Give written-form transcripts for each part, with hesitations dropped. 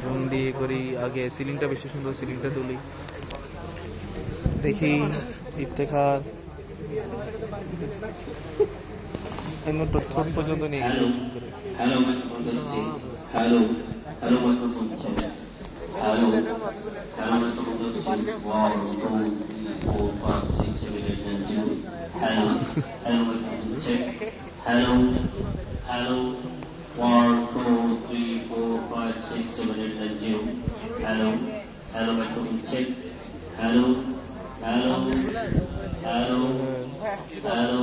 Zoom দিয়ে করি, আগে সিলিংটা বেশি সুন্দর, সিলিংটা তুলি, দেখি ইফতেখার ঠোঁট পর্যন্ত নিয়ে গেছে। Hello, 1, 2, 3, 4, 5, 6, 7, 8, 9, 0. Hello, hello, microphone check. Hello, hello, hello, hello,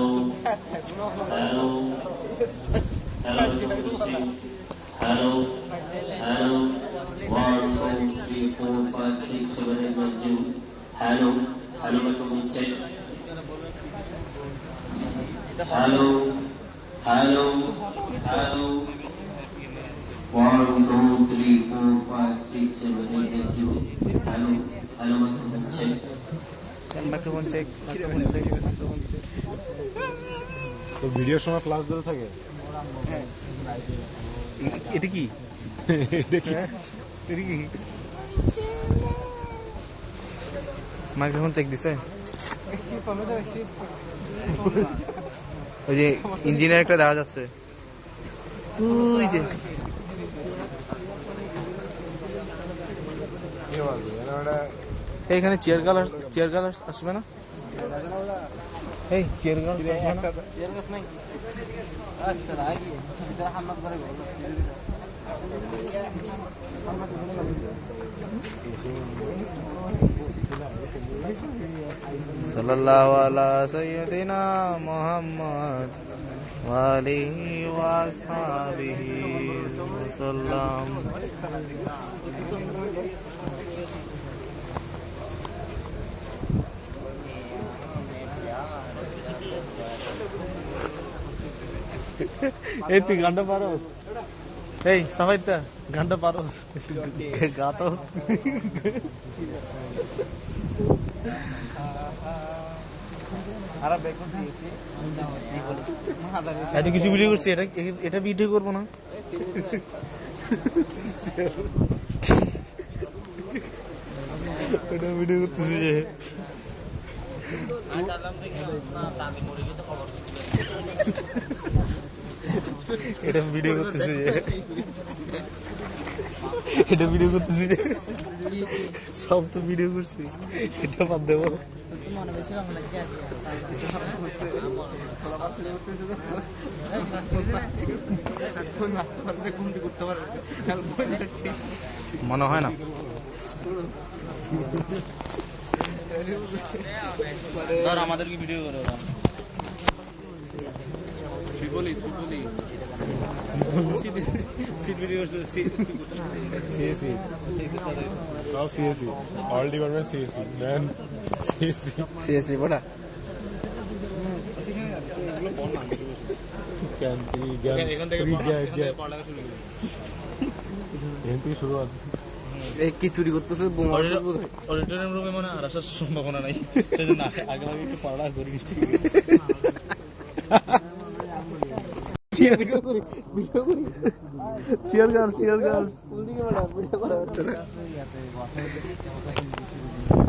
hello, hello, microphone check. Hello, hello, 1, 2, 3, 4, 5, 6, 7, 8, 9, 0. Hello, hello, microphone check. Hello, hello, hello, 1, 2, 3, 4, 5, 6, 7, 8, 9, 0. Hello, hello, microphone check. Microphone check. তো ভিডিওর সময় ফ্লাশ ধরে থাকে। এটা কি? মাইক্রোফোন চেক দিছে। ওই যে ইঞ্জিনের একটা দেখা যাচ্ছে, ওই যে এইখানে চেয়ার গার্ল আসবে না? এই চেয়ার গার্ল নাই। সাল্লাল্লাহু আলা সাইয়্যিদিনা মুহাম্মদ ওয়া আলিহি ওয়া আসহাবিহি ওয়াসাল্লাম। এই তুই গানটা পারোস? এই সাফাইতা গানটা পারোস? গাতো এত কিছু ভিডিও করছি, এটা ভিডিও করবো না। এটা ভিডিও করতেছি যে এটা ভিডিও করতেছি যে এটা ভিডিও করতেছি যে সব তো ভিডিও করছি, এটা বাদ দেবো। মনে হয় না। ধর আমাদেরকে ভিডিও করে ওরা ত্রিপলি সিট ভিডিও করছে। সিএসি নাও সিএসি অল ডিপার্টমেন্ট সিএসি ম্যান সিএসি বড়া জ্ঞান থেকে শুরু হয়। কি চুরি করতেছে? অডিটোরিয়াম রুমে মানে আর আসার সম্ভাবনা নাই, সেজন্য আগে একটু পড়ালেখা করে নিচ্ছি। Chair girls